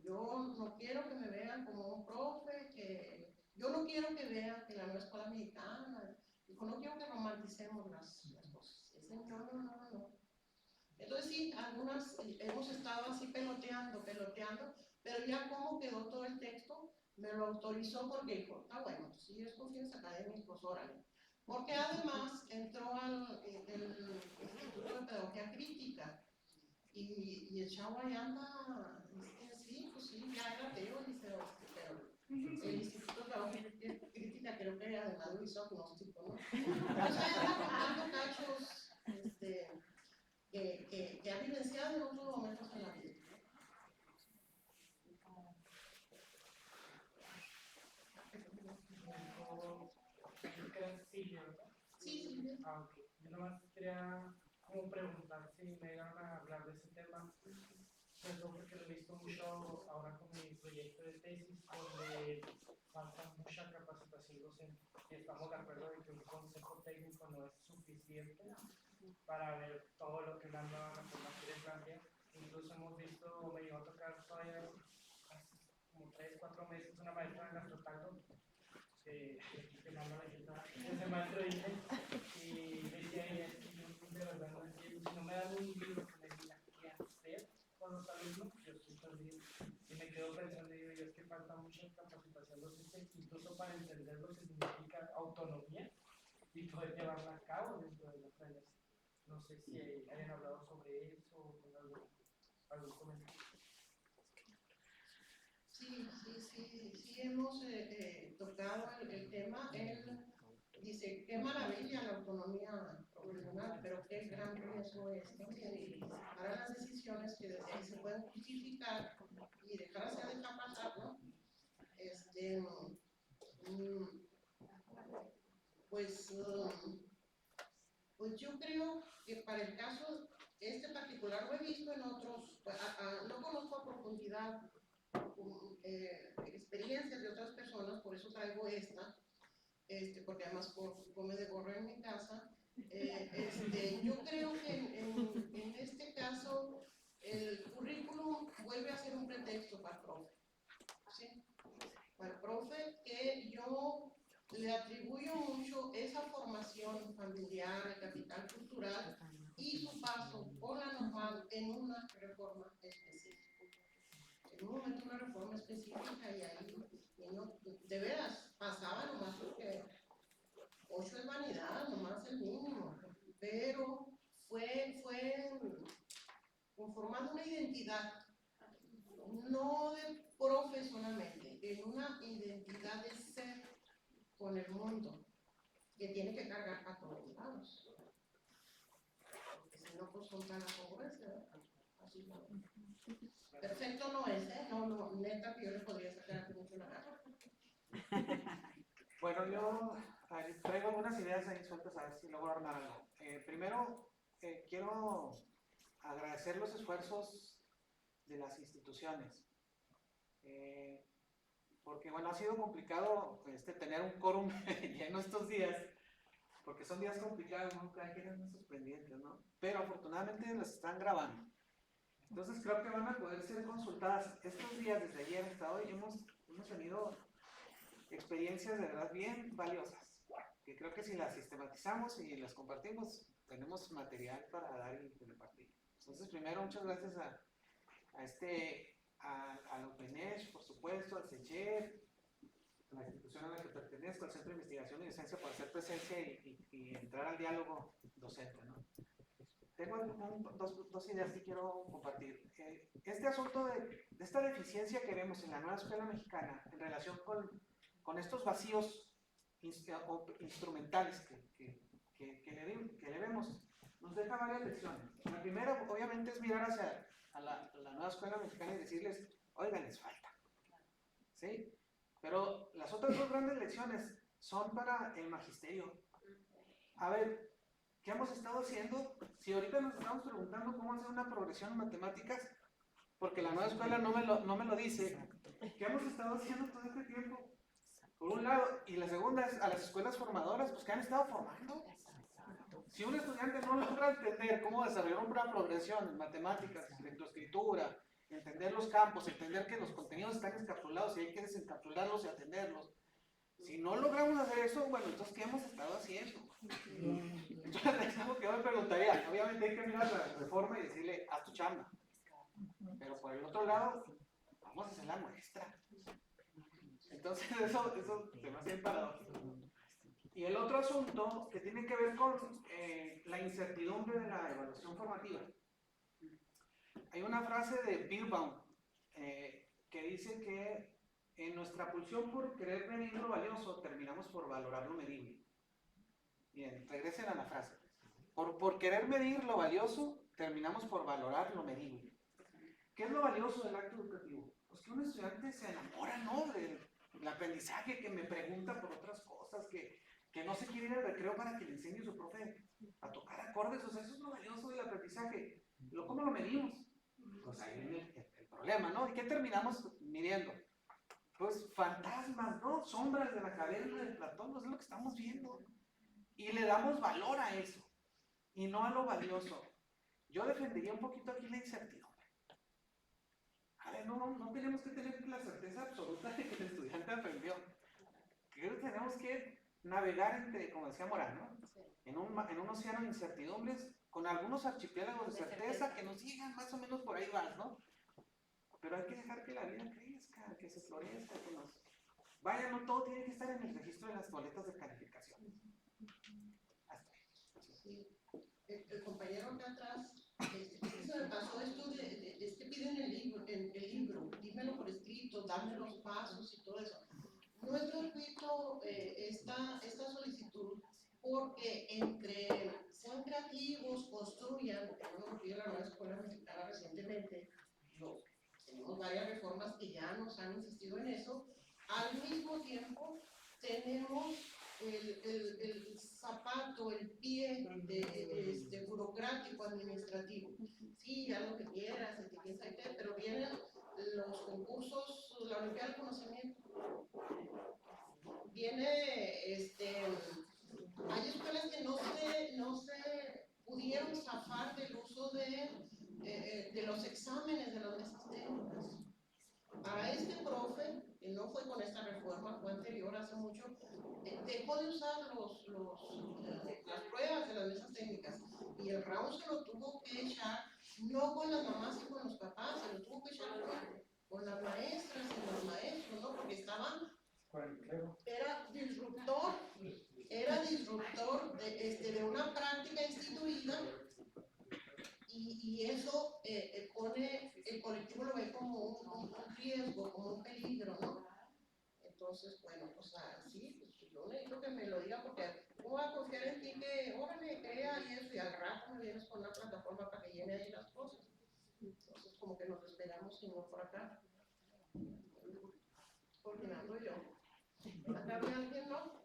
Yo no quiero que me vean como un profe, yo no quiero que vean que la nueva escuela mexicana, dijo, no quiero que romanticemos las cosas. Ese no. Entonces sí, algunas hemos estado así peloteando, pero ya como quedó todo el texto, me lo autorizó porque dijo, está bueno, si es con fines académicos, órale. Porque además entró al Instituto de Pedagogía Crítica y el chavo ahí anda, sí, pues sí, ya era ateo, dice, pero el Instituto de Pedagogía Crítica creo que además lo hizo agnóstico, ¿no? O sea, anda contando cachos, que ha vivenciado en otros momentos en la vida. Sí. Ok. Yo nomás quería como preguntar si me llegaron a hablar de ese tema. Pues porque lo he visto mucho ahora con mi proyecto de tesis, donde falta mucha capacitación docente. Y estamos de acuerdo en que un consejo técnico no es suficiente para ver todo lo que la nueva reforma quiere plantear. Incluso hemos visto, me llegó a tocar todavía hace como 3, 4 meses una maestra de gastrotalgo que manda la ayuda, ese maestro dice, y decía ella, yo de verdad no entiendo, si no me dan un libro que me diga qué hacer con los alumnos, yo estoy perdido. Y me quedo pensando, digo, es que falta mucha capacitación docente, incluso para entender lo que significa autonomía y poder llevarla a cabo dentro de las áreas. No sé si hayan hablado sobre eso o con algún comentario. Sí, hemos tocado el tema. Él dice, qué maravilla la autonomía profesional, pero qué gran riesgo es también para las decisiones que desde ahí se pueden justificar y dejarse dejar pasar, ¿no? Pues yo creo que para el caso particular lo he visto en otros, no conozco a profundidad experiencias de otras personas, por eso traigo esta, porque además come de gorro en mi casa. Yo creo que en este caso el currículum vuelve a ser un pretexto para el profe, ¿sí? Para el profe, que yo le atribuyo mucho esa formación familiar, el capital cultural y su paso por la normal en una reforma específica. En un momento una reforma específica y ahí, niño, de veras, pasaba nomás porque 8 es vanidad, nomás el mínimo, pero fue conformando una identidad, no de profesionalmente, en una identidad de ser con el mundo, que tiene que cargar a todos lados, porque si no, pues son tan congruencias, así no. Perfecto no es, no, neta que yo le podría sacar aquí mucho la gana. Bueno, yo traigo algunas ideas ahí sueltas a ver si logro armar algo. Primero, quiero agradecer los esfuerzos de las instituciones. Porque bueno, ha sido complicado tener un quórum lleno estos días, porque son días complicados, ¿no? Cada quien tiene sus pendientes, ¿no? Pero afortunadamente las están grabando. Entonces creo que van a poder ser consultadas. Estos días, desde ayer hasta hoy, hemos tenido experiencias de verdad bien valiosas, que creo que si las sistematizamos y las compartimos, tenemos material para dar y repartir. Entonces, primero, muchas gracias al UPENESH, por supuesto, al CECHEF, a la institución a la que pertenezco, al Centro de Investigación y Docencia, por hacer presencia y entrar al diálogo docente, ¿no? Tengo dos ideas que quiero compartir. Este asunto de esta deficiencia que vemos en la nueva escuela mexicana en relación con estos vacíos instrumentales que le vemos, nos deja varias lecciones. La primera, obviamente, es mirar hacia la nueva escuela mexicana y decirles, oigan, les falta. ¿Sí? Pero las otras dos grandes lecciones son para el magisterio. A ver, ¿qué hemos estado haciendo? Si ahorita nos estamos preguntando cómo hacer una progresión en matemáticas, porque la nueva escuela no me lo dice, ¿qué hemos estado haciendo todo este tiempo? Por un lado, y la segunda es a las escuelas formadoras, pues que han estado formando. Si un estudiante no logra entender cómo desarrollar una progresión en matemáticas, lectoescritura, entender los campos, entender que los contenidos están encapsulados y hay que desencapsularlos y atenderlos, si no logramos hacer eso, bueno, entonces, ¿qué hemos estado haciendo? Entonces, es algo que yo me preguntaría. Obviamente hay que mirar la reforma y decirle, haz tu chamba. Pero por el otro lado, vamos a hacer la nuestra. Entonces, eso se me hace paradójico. Y el otro asunto que tiene que ver con la incertidumbre de la evaluación formativa. Hay una frase de Beerbaum que dice que en nuestra pulsión por querer medir lo valioso, terminamos por valorar lo medible. Bien, regresen a la frase. Por querer medir lo valioso, terminamos por valorar lo medible. ¿Qué es lo valioso del acto educativo? Pues que un estudiante se enamora, ¿no? Del aprendizaje, que me pregunta por otras cosas, que no se quiere ir al recreo para que le enseñe a su profe a tocar acordes. O sea, eso es lo valioso del aprendizaje. ¿Cómo lo medimos? Pues ahí viene el problema, ¿no? ¿Y qué terminamos midiendo? Pues fantasmas, ¿no? Sombras de la caverna de Platón, pues es lo que estamos viendo. Y le damos valor a eso, y no a lo valioso. Yo defendería un poquito aquí la incertidumbre. A ver, no tenemos que tener la certeza absoluta de que el estudiante aprendió. Creo que tenemos que navegar entre, como decía Morán, ¿no? En un océano de incertidumbres, con algunos archipiélagos de certeza que nos sigan más o menos por ahí vas, ¿no? Pero hay que dejar que la vida crezca, que se florezca, que nos... Vaya, no todo tiene que estar en el registro de las boletas de calificación. Hasta ahí. Sí. El compañero acá atrás, eso me pasó esto es que piden el libro, dímelo por escrito, dame los pasos y todo eso. No es gratuito esta solicitud porque entre sean creativos, construyan, porque no nos pidió la nueva escuela mexicana recientemente, tenemos varias reformas que ya nos han insistido en eso, al mismo tiempo tenemos el zapato, el pie burocrático, administrativo. Sí, ya lo que quieras, etiqueta, pero vienen los concursos, la Olimpiada del Conocimiento. Viene, hay escuelas que no se pudieron zafar del uso de los exámenes de las mesas técnicas. A este profe, que no fue con esta reforma, fue anterior, hace mucho, dejó de usar las pruebas de las mesas técnicas y el round se lo tuvo que echar no con las mamás y con los papás, se lo tuvo que echar con las maestras y los maestros, ¿no? Porque estaban, era disruptor de una práctica instituida. Y eso pone, el colectivo lo ve como un riesgo, como un peligro, ¿no? Entonces, bueno, pues así, pues yo necesito que me lo diga porque ¿cómo voy a confiar en ti que, órale, crea y eso, y al rato me vienes con una plataforma para que llene ahí las cosas? Entonces, como que nos esperamos y no por acá. Coordinando yo. ¿Acá había alguien, no?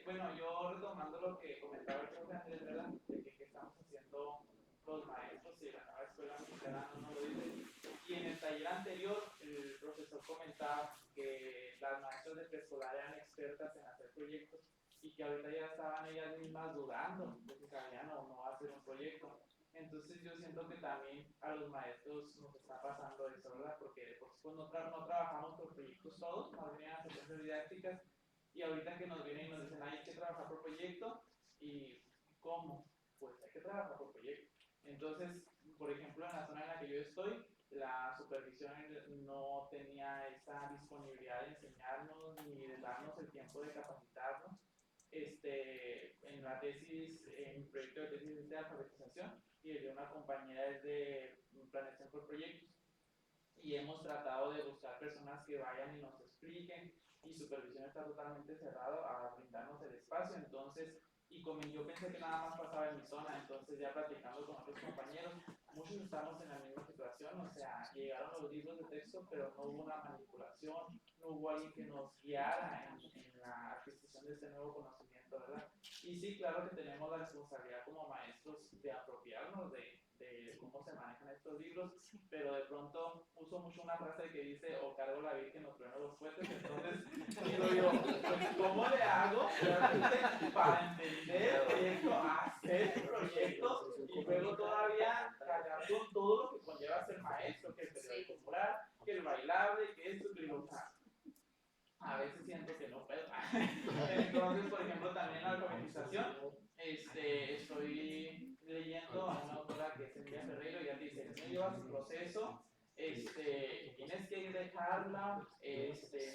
Bueno, yo retomando lo que comentaba el profe Andrés, ¿verdad? De que estamos haciendo los maestros y la nueva escuela mexicana no lo dice. Y en el taller anterior, el profesor comentaba que las maestras de preescolar eran expertas en hacer proyectos y que ahorita ya estaban ellas mismas dudando de si sabían o no hacer un proyecto. Entonces yo siento que también a los maestros nos está pasando eso, ¿verdad? Porque pues, no trabajamos por proyectos todos, más bien en secuencias didácticas. Y ahorita que nos vienen y nos dicen, hay que trabajar por proyecto, ¿y cómo? Pues hay que trabajar por proyecto. Entonces, por ejemplo, en la zona en la que yo estoy, la supervisión no tenía esa disponibilidad de enseñarnos ni de darnos el tiempo de capacitarnos. En la tesis, en mi proyecto de tesis es de alfabetización y el de una compañera es de planeación por proyectos. Y hemos tratado de buscar personas que vayan y nos expliquen, y supervisión está totalmente cerrado a brindarnos el espacio. Entonces, y como yo pensé que nada más pasaba en mi zona, entonces ya platicando con otros compañeros, muchos estamos en la misma situación, o sea, llegaron los libros de texto, pero no hubo una manipulación, no hubo alguien que nos guiara en la adquisición de este nuevo conocimiento, ¿verdad? Y sí, claro que tenemos la responsabilidad como maestros de apropiarnos de cómo se manejan estos libros, pero de pronto uso mucho una frase que dice, o cargo la Virgen o trueno los cohetes. Entonces digo yo, pues ¿cómo le hago realmente para entender el proyecto, hacer el proyecto y luego todavía cargar con todo lo que conlleva ser maestro, que el periódico mural, que el bailable, que esto, que digo, o sea, a veces siento que no puedo. Entonces, por ejemplo, también la alfabetización, estoy leyendo a una autora que es Emilia Ferreiro, y ella dice, no lleva su proceso, tienes que dejarla,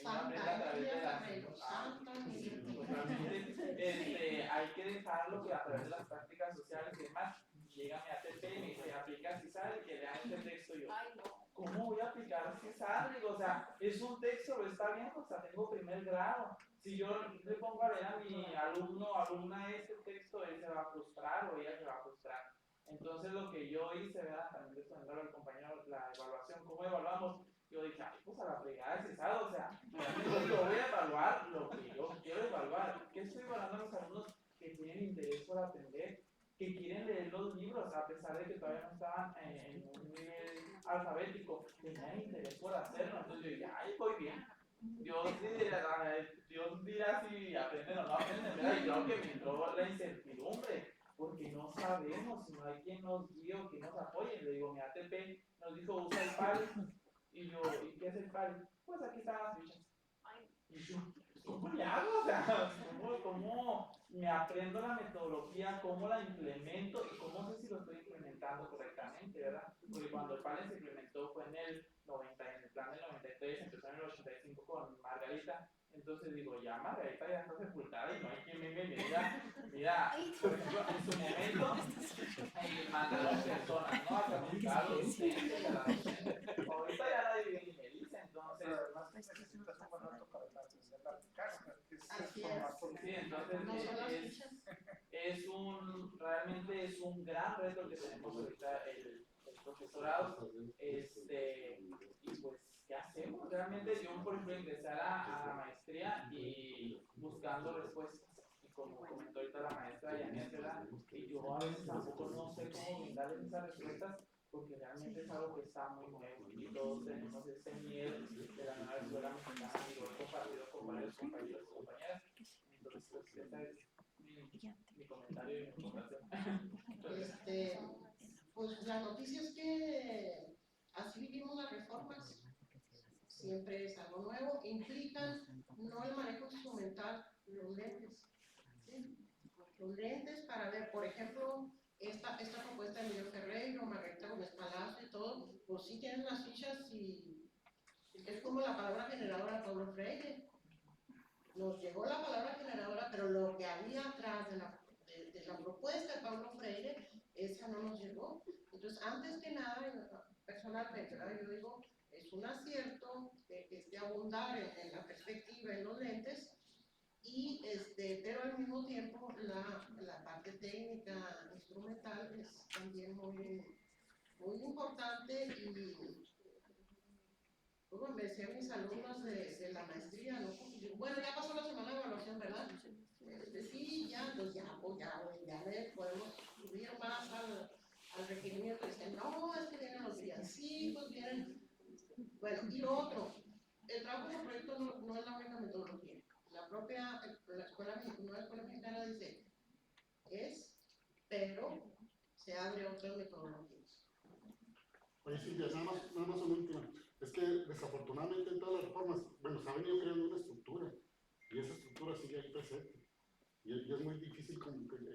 no aprende a través de las... hay que dejarlo que a través de las prácticas sociales y demás, llega mi ATP y me dice, aplica CISAL y que lean este texto, y yo, ¿cómo voy a aplicar CISAL? Digo, o sea, es un texto, lo está bien, o sea, tengo primer grado. Si yo le pongo a leer a mi alumno o alumna este texto, él se va a frustrar o ella se va a frustrar. Entonces, lo que yo hice, ¿verdad? También respondiendo al compañero, la evaluación, ¿cómo evaluamos? Yo dije, ay, pues a la fregada de CISAL, o sea, yo voy a evaluar lo que yo quiero evaluar. ¿Qué estoy evaluando a los alumnos que tienen interés por aprender, que quieren leer los libros, a pesar de que todavía no estaban en un nivel alfabético, tenían interés por hacerlo? Entonces yo dije, ay, voy bien. Dios dirá si aprenden o no aprenden, ¿verdad? Y claro que me entró la incertidumbre, porque no sabemos si no hay quien nos guíe o quien nos apoye. Le digo, mi ATP nos dijo, usa el PAL. Y yo, ¿y qué es el PAL? Pues aquí están las fichas. Y yo, ¿cómo le hago? O sea, ¿cómo me aprendo la metodología? ¿Cómo la implemento? ¿Y cómo sé si lo estoy implementando correctamente, verdad? Porque cuando el panel se implementó fue en el 90, en el plan del 93, empezó en el 85 con Margarita. Entonces digo, ya Margarita ya está sepultada y no hay quien venga y me diga, mira, por ejemplo, en su momento, manda a las personas, ¿no? A capacitar a los docentes, a la docente. Ahorita ya nadie viene y me dice, entonces... Además, necesitas un buen rato para hacer la casa. Así Sí, entonces realmente es un gran reto que tenemos ahorita el profesorado, y pues, ¿qué hacemos? Realmente yo, por ejemplo, ingresar a la maestría y buscando respuestas, y como comentó ahorita la maestra Yanet, ¿verdad? Y yo a veces tampoco no sé cómo brindarles esas respuestas, porque realmente es algo que está muy nuevo, y todos tenemos ese miedo de la nueva escuela mexicana, y lo he compartido con varios compañeros y compañeras. Entonces, pues, ese es mi comentario y mi aportación. Pues la noticia es que así vivimos las reformas. Siempre es algo nuevo, implican no el manejo instrumental, los lentes. ¿Sí? Los lentes para ver, por ejemplo, esta propuesta de Miguel Ferreiro, Margarita Gómez Palacio y todo, pues sí tienen las fichas y es como la palabra generadora de Paulo Freire. Nos llegó la palabra generadora, pero lo que había atrás de la propuesta de Paulo Freire, esa no nos llegó. Entonces, antes que nada, personalmente, ¿verdad? Yo digo, es un acierto de abundar en la perspectiva, en los lentes, pero al mismo tiempo la parte técnica, instrumental, es también muy, muy importante. Y como me decían mis alumnos de la maestría, ¿no? Bueno, ya pasó la semana de evaluación, ¿verdad? Sí, ya, pues ya le podemos subir más al requerimiento. Dicen, no, es que vienen los villancicos, vienen. Bueno, y lo otro, el trabajo por proyecto no es la única metodología. La nueva escuela mexicana dice, pero se abre otras metodologías. Oye, Silvia, nada más una última. Es que desafortunadamente en todas las reformas, bueno, se ha venido creando una estructura y esa estructura sigue ahí presente y es muy difícil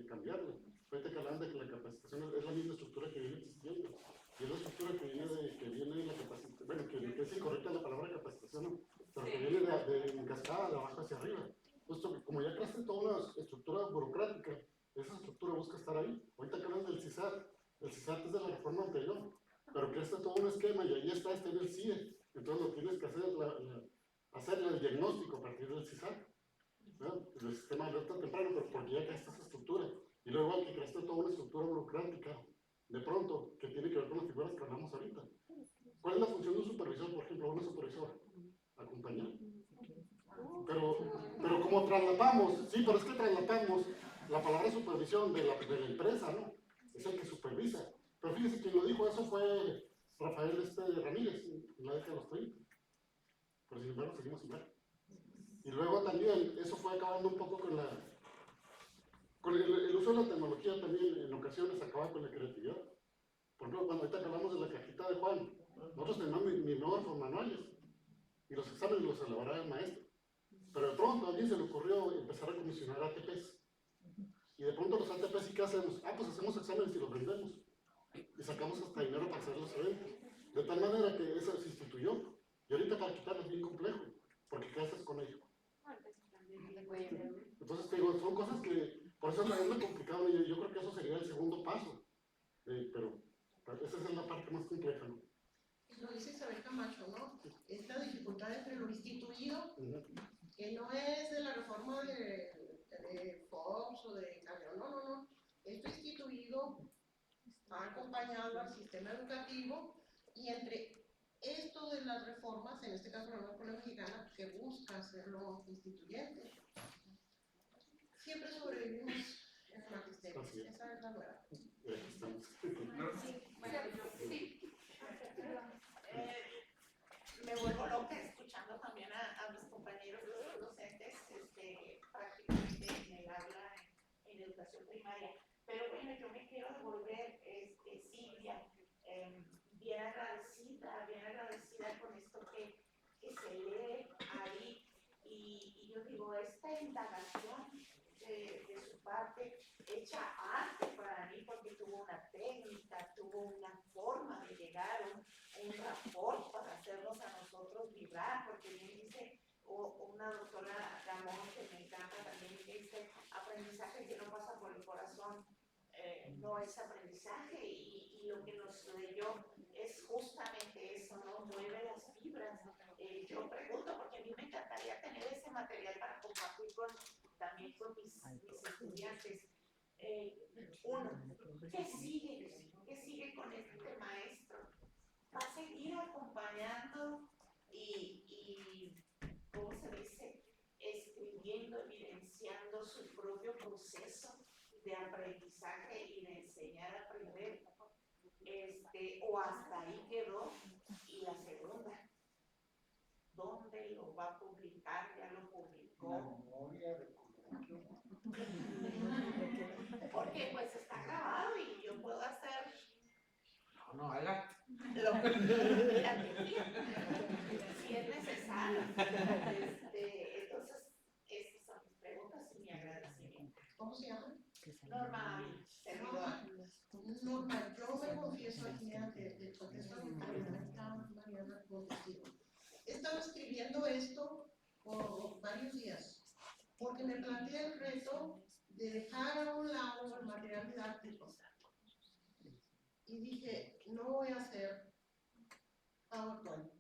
cambiarla. Ahorita que hablan de que la capacitación es la misma estructura que viene existiendo. Y es la estructura que viene de la capacitación, bueno, que es incorrecta la palabra capacitación, ¿no? Pero que viene de cascada, de abajo hacia arriba. Puesto que como ya creaste toda una estructura burocrática, esa estructura busca estar ahí. Ahorita que hablas del CISAT, el CISAT es de la reforma anterior, pero creaste todo un esquema y ahí está en el CIE. Entonces lo tienes que hacer, hacerle el diagnóstico a partir del CISAT, ¿verdad? El sistema de alerta temprano, pero porque ya creaste esa estructura. Y luego que creaste toda una estructura burocrática, de pronto, que tiene que ver con las figuras que hablamos ahorita. ¿Cuál es la función de un supervisor, por ejemplo, una supervisora? Acompañar. Pero como traslapamos, sí, pero es que traslapamos la palabra supervisión de la empresa, ¿no? Es el que supervisa. Pero fíjese, quien lo dijo eso fue Rafael Ramírez, en la década de los 30. Pero sin embargo, seguimos igual. Y luego también, eso fue acabando un poco con el uso de la tecnología también en ocasiones acaba con la creatividad. Por ejemplo, cuando ahorita hablamos de la cajita de Juan, nosotros tenemos minógrafos manuales y los exámenes los elaboraba el maestro. Pero de pronto a alguien se le ocurrió empezar a comisionar ATPs. Y de pronto los ATPs, ¿y qué hacemos? Pues hacemos exámenes y los vendemos. Y sacamos hasta dinero para hacer los eventos. De tal manera que eso se instituyó. Y ahorita para quitarlo es bien complejo, porque ¿qué haces con ello? Entonces te digo, son cosas que, por eso es muy complicado. Y yo creo que eso sería el segundo paso. Pero esa es la parte más compleja, ¿no? Lo dice Isabel Camacho, ¿no? Esta dificultad entre lo instituido, que no es de la reforma de Fox o de Calderón, no. Esto instituido va acompañado al sistema educativo y entre esto de las reformas, en este caso la nueva escuela mexicana, que busca hacerlo instituyente. Siempre sobrevivimos en el magisterio, esa es la nueva. Me vuelvo loca escuchando también a mis compañeros docentes, prácticamente en el aula en educación primaria. Pero bueno, yo me quiero devolver, Silvia, bien agradecida con esto que se lee ahí. Y yo digo, esta indagación de su parte, hecha arte para mí, porque tuvo una técnica, tuvo una forma de llegar, un rapport para hacernos a nosotros vibrar, porque bien dice una doctora Gamón, que me encanta también, que dice, aprendizaje que no pasa por el corazón no es aprendizaje, y lo que nos leyó es justamente eso, ¿no? Mueve las fibras. Yo pregunto, porque a mí me encantaría tener ese material para compartir también con mis estudiantes. Uno, ¿qué sigue con este maestro? Va a seguir acompañando y ¿cómo se dice? Escribiendo, evidenciando su propio proceso de aprendizaje y de enseñar a aprender, o hasta ahí quedó. Y la segunda, ¿dónde lo va a publicar? ¿Ya lo publicó? Porque pues está grabado y yo puedo hacer No, haga. lo que si es necesario. Entonces, estas son mis preguntas y mi agradecimiento. ¿Cómo se llama? Norma, servidora. Norma, yo me confieso aquí ante el contexto de Mariana como testigo. He estado escribiendo esto por varios días, porque me planteé el reto de dejar a un lado el material didáctico. Y dije, no voy a hacer PowerPoint.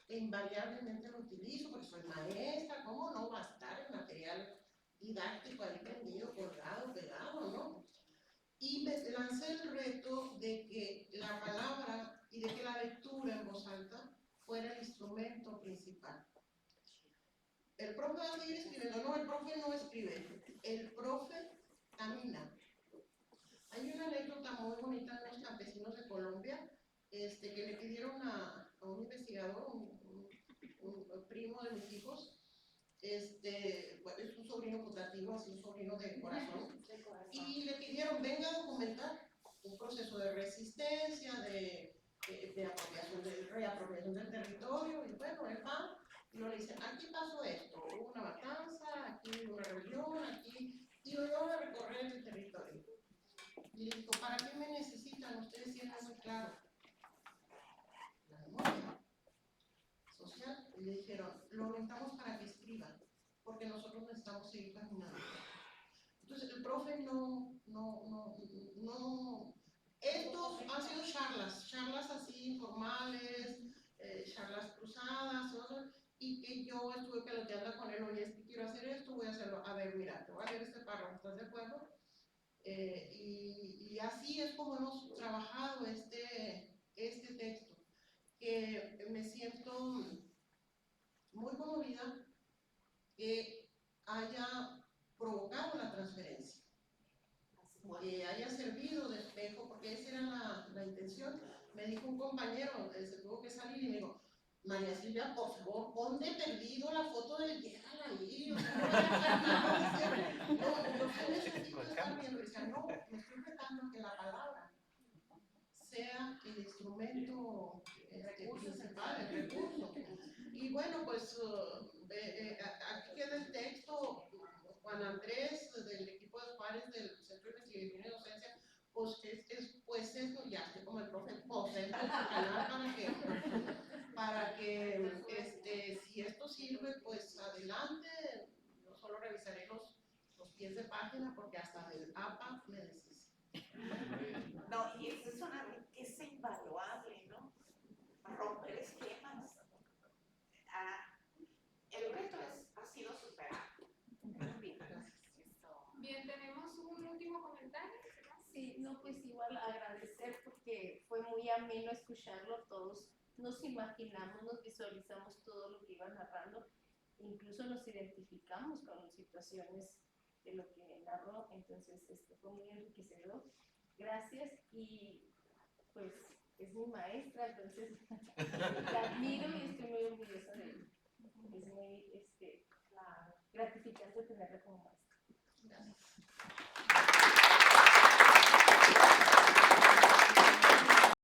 E invariablemente lo utilizo porque soy maestra, ¿cómo no va a estar el material didáctico ahí prendido, colgado, pegado, ¿no? Y me lancé el reto de que la palabra y de que la lectura en voz alta fuera el instrumento principal. El profe va a seguir escribiendo, no, el profe no escribe, el profe camina. Hay una anécdota muy bonita de los campesinos de Colombia, que le pidieron a un investigador, un primo de mis hijos, bueno, es un sobrino putativo, así un sobrino de corazón, y le pidieron, venga a documentar un proceso de resistencia, de reapropiación del territorio, y bueno, él va, y luego le dicen, aquí pasó esto, hubo una matanza, aquí hubo una rebelión, aquí, y lo llevan a recorrer el territorio. Y le digo, ¿para qué me necesitan? Ustedes tienen muy claro. porque nosotros necesitamos seguir caminando. Entonces el profe estos han sido charlas así informales, charlas cruzadas, ¿no? Y que yo estuve peloteando con él, oye, es que quiero hacer esto, voy a hacerlo, a ver, mira, te voy a leer este párrafo, ¿estás de acuerdo? Y así es como hemos trabajado este texto, que me siento muy conmovida que haya provocado la transferencia, que haya servido de espejo, porque esa era la intención. Me dijo un compañero, se tuvo que salir y me dijo, María Silvia, por favor, pon de perdido la foto del Gerald ahí, o sea, no, yo necesito estar viendo, y decía, no, me estoy retando que la palabra sea el instrumento principal, el recurso. Y bueno, pues aquí queda el texto. Juan Andrés, del equipo de Juárez del Centro de Investigación y Docencia, pues esto ya estoy como el profe, pues esto es el canal para que si esto sirve, pues adelante. Yo solo revisaré los pies de página porque hasta del APA me decís. No, y esa es una riqueza invaluable, ¿no? Romper esquemas. El reto ha sido superado. Bien, tenemos un último comentario. Sí, no, pues igual agradecer porque fue muy ameno escucharlo. Todos nos imaginamos, nos visualizamos todo lo que iba narrando, incluso nos identificamos con situaciones de lo que narró, entonces fue muy enriquecedor. Gracias, y pues es mi maestra, entonces la admiro y estoy muy orgullosa de ella. Es muy gratificante tenerla como maestra. Gracias.